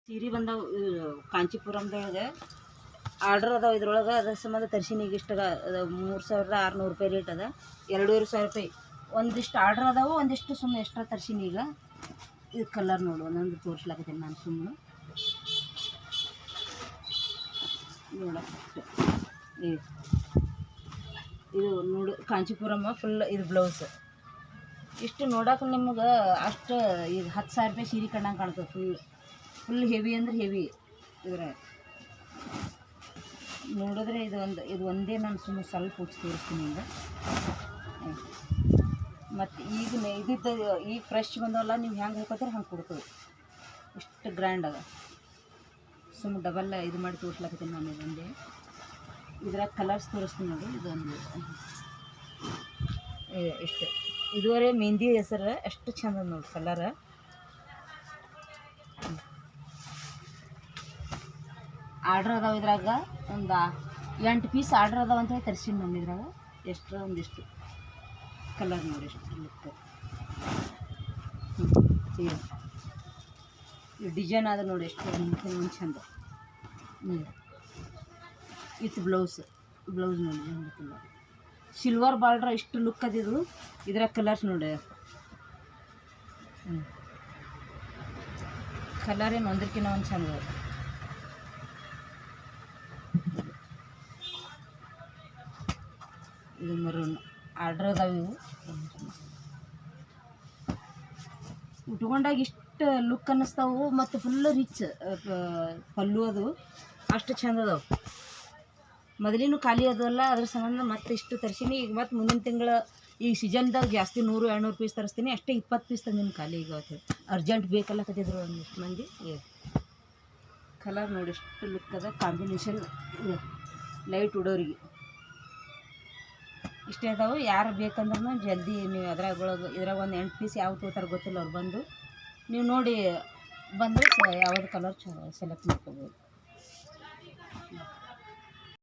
ಸೀರೆ ಬಂದಾವ ಕಾಂಚೀಪುರಂದೊಳಗೆ ಆರ್ಡ್ರ್ ಅದಾವ. ಇದ್ರೊಳಗೆ ಅದ್ರ ಸಂಬಂಧ ತರ್ಸಿನಿ. ಈಗ ಇಷ್ಟ 3600 ರೂಪಾಯಿ ರೇಟ್ ಅದ. 2500 ರೂಪಾಯಿ. ಒಂದಿಷ್ಟು ಆರ್ಡ್ರ್ ಅದಾವು, ಒಂದಿಷ್ಟು ಸುಮ್ಮನೆ ಎಕ್ಸ್ಟ್ರಾ ತರ್ಸಿನಿ. ಈಗ ಇದು ಕಲರ್ ನೋಡು, ಒಂದೊಂದು ತೋರಿಸ್ಲಾಕತ್ತೀನಿ ನಾನು ಸುಮ್ಮನೆ ನೋಡಕ್ಕೆ. ಇದು ನೋಡು ಕಾಂಚೀಪುರಮ್ಮ ಫುಲ್. ಇದು ಬ್ಲೌಸ್ ಇಷ್ಟು ನೋಡಕ್ಕೆ ನಿಮ್ಗೆ ಅಷ್ಟು. ಈಗ 10,000 ರೂಪಾಯಿ ಸೀರೆ ಕಂಡಂಗೆ ಕಾಣ್ತದೆ. ಫುಲ್ ಹೆವಿ ಅಂದ್ರೆ ಹೆವಿ. ಇದ್ರ ನೋಡಿದ್ರೆ ಇದು ಒಂದೇ ನಾನು ಸುಮ್ಮನೆ ಸ್ವಲ್ಪ ಹುಚ್ಚು ತೋರಿಸ್ತೀನಿ ಈಗ. ಮತ್ತು ಈಗ ಇದಿದ್ದು ಈಗ ಫ್ರೆಶ್ ಬಂದವಲ್ಲ, ನೀವು ಹೆಂಗೆ ಹೋಗ್ಕೋತೀರ ಹಂಗೆ ಕೊಡ್ತೀವಿ. ಇಷ್ಟು ಗ್ರ್ಯಾಂಡ್ ಅದ. ಸುಮ್ಮನೆ ಡಬಲ್ ಇದು ಮಾಡಿ ತೋರಿಸ್ಲಾಕತ್ತೀನಿ ನಾನು. ಇದೊಂದೇ ಇದ್ರಾಗ ಕಲರ್ಸ್ ತೋರಿಸ್ತೀನಿ ನೋಡಿ. ಇದೊಂದು ಇಷ್ಟು ಇದುವರೆ ಮೆಹಂದಿ ಹೆಸರು ಎಷ್ಟು ಚಂದ ನೋಡಿ ಕಲರ್. ಆರ್ಡ್ರ್ ಅದಾವ. ಇದ್ರಾಗ ಒಂದು 8 ಪೀಸ್ ಆರ್ಡ್ರ್ ಅದಾವ ಅಂತ ಹೇಳಿ ತರಿಸೀನಿ ನಾನು. ಇದ್ರಾಗ ಎಷ್ಟು ಒಂದಿಷ್ಟು ಕಲರ್ ನೋಡಿ ಎಷ್ಟು ಲುಕ್. ಈ ಡಿಸೈನ್ ಆದ ನೋಡಿ ಎಷ್ಟು ಒಂದು ಚಂದ. ವಿತ್ ಬ್ಲೌಸ್ ನೋಡಿ ಕಲರ್. ಸಿಲ್ವರ್ ಬಾರ್ಡ್ರ್ ಇಷ್ಟು ಲುಕ್ ಅದಿದು. ಇದ್ರಾಗ ಕಲರ್ಸ್ ನೋಡಿ. ಕಲರ್ ಏನು ಒಂದಕ್ಕಿಂತ ಒಂದು ಚಂದ. ಇದು ಮರೂನ್ ಆರ್ಡ್ರ್ ಅದಾವ. ಇವು ಉಟ್ಕೊಂಡಾಗ ಇಷ್ಟು ಲುಕ್ ಅನ್ನಿಸ್ತಾವು. ಮತ್ತು ಫುಲ್ ರಿಚ್ ಪಲ್ಲು ಅದು ಅಷ್ಟು ಚಂದ ಅದಾವೆ. ಮೊದಲಿನೂ ಖಾಲಿ ಅದಲ್ಲ, ಅದ್ರ ಸಂಬಂಧ ಮತ್ತೆ ಇಷ್ಟು ತರಿಸೀನಿ. ಈಗ ಮತ್ತು ಮುಂದಿನ ತಿಂಗಳು ಈ ಸೀಸನ್ದಾಗ ಜಾಸ್ತಿ 100-200 ಪೀಸ್ ತರಿಸ್ತೀನಿ. ಅಷ್ಟೇ 20 ಪೀಸ್ ತಂದಿನಿ ಖಾಲಿ. ಈಗ ಅರ್ಜೆಂಟ್ ಬೇಕಲ್ಲ ಕತ್ತಿದ್ರು ಒಂದಿಷ್ಟು ಮಂದಿ. ಕಲರ್ ನೋಡಿ ಎಷ್ಟು ಲುಕ್ ಅದ. ಕಾಂಬಿನೇಷನ್ ಲೈಟ್ ಉಡೋರಿಗೆ ಇಷ್ಟೇ ಅದಾವೆ. ಯಾರು ಬೇಕಂದ್ರೂ ಜಲ್ದಿ ನೀವು ಇದ್ರಾಗ ಒಂದು 8 ಪೀಸ್ ಯಾವ ತಗೋತಾರೆ ಗೊತ್ತಿಲ್ಲ. ಅವ್ರು ಬಂದು ನೀವು ನೋಡಿ ಬಂದರೆ ಯಾವ್ದು ಕಲರ್ ಸೆಲೆಕ್ಟ್ ಮಾಡ್ಕೋಬೋದು.